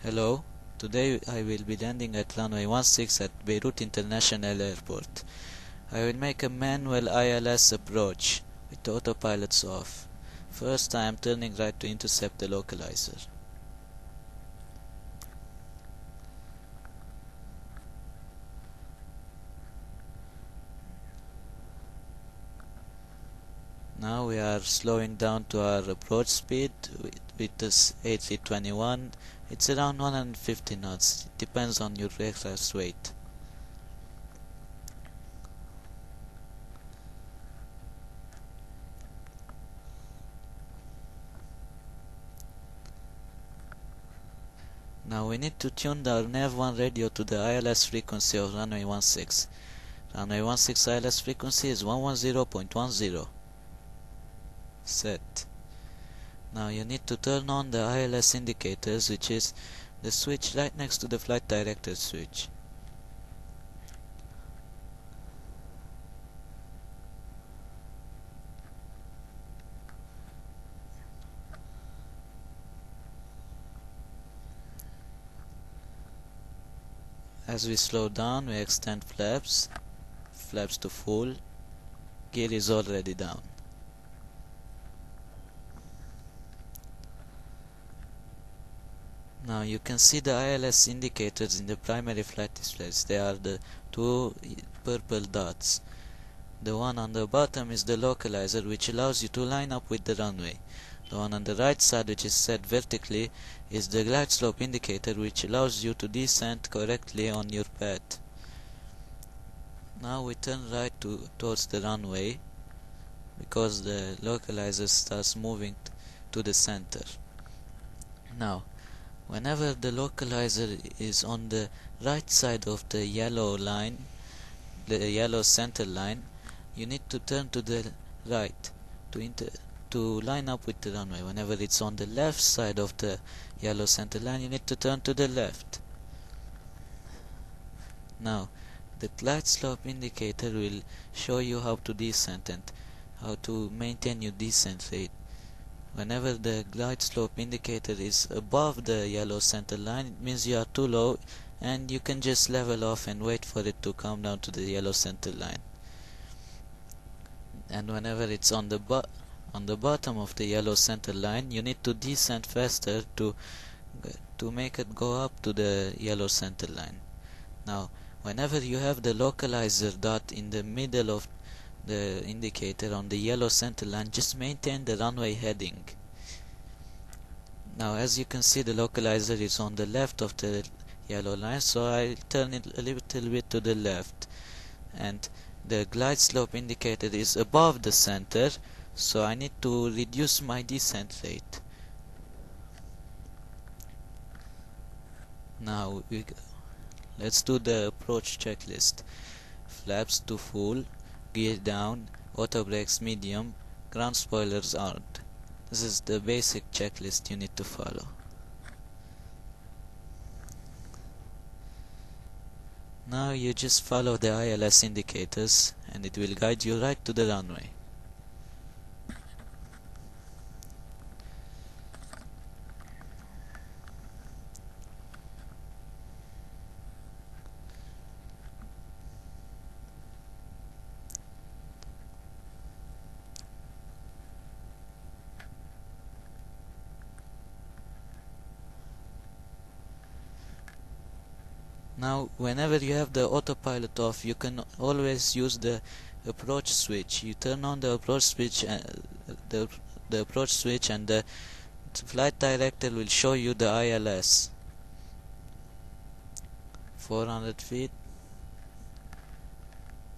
Hello, today I will be landing at runway 16 at Beirut International Airport. I will make a manual ILS approach with the autopilots off. First I am turning right to intercept the localizer. Now we are slowing down to our approach speed with this A321. It's around 150 knots. It depends on your aircraft's weight. Now we need to tune our nav1 radio to the ILS frequency of runway 16. Runway 16 ILS frequency is 110.10. Set. Now you need to turn on the ILS indicators, which is the switch right next to the flight director switch. As we slow down, we extend flaps to full. Gear is already down. Now you can see the ILS indicators in the primary flight displays. They are the two purple dots. The one on the bottom is the localizer, which allows you to line up with the runway. The one on the right side, which is set vertically, is the glide slope indicator, which allows you to descend correctly on your path. Now we turn right towards the runway because the localizer starts moving to the center. Now whenever the localizer is on the right side of the yellow line, the yellow center line, you need to turn to the right to line up with the runway. Whenever it's on the left side of the yellow center line, you need to turn to the left. Now the glide slope indicator will show you how to descend and how to maintain your descent rate. Whenever the glide slope indicator is above the yellow center line, it means you are too low and you can just level off and wait for it to come down to the yellow center line. And whenever it's on the bottom of the yellow center line, you need to descend faster to make it go up to the yellow center line. Now whenever you have the localizer dot in the middle of the indicator on the yellow center line, just maintain the runway heading. Now as you can see, the localizer is on the left of the yellow line, so I turn it a little bit to the left, and the glide slope indicator is above the center, so I need to reduce my descent rate. Now let's do the approach checklist. Flaps to full, gear down, auto brakes medium, ground spoilers armed. This is the basic checklist you need to follow. Now you just follow the ILS indicators and it will guide you right to the runway. Now whenever you have the autopilot off, you can always use the approach switch. You turn on the approach switch and the approach switch, and the flight director will show you the ILS. 400 feet,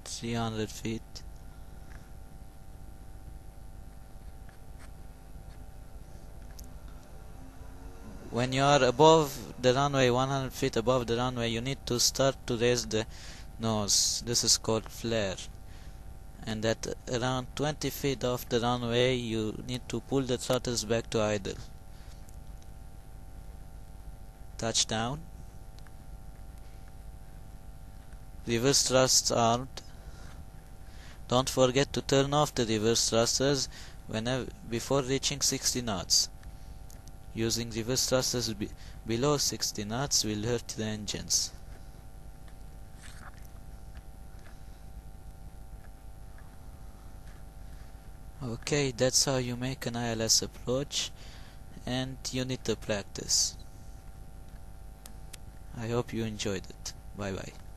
300 feet, when you are above the runway, 100 feet above the runway, you need to start to raise the nose. This is called flare. And at around 20 feet off the runway, you need to pull the throttles back to idle. Touchdown. Reverse thrusts armed. Don't forget to turn off the reverse thrusters before reaching 60 knots. Using reverse thrusters below 60 knots will hurt the engines. Okay, that's how you make an ILS approach, and you need to practice. I hope you enjoyed it. Bye bye.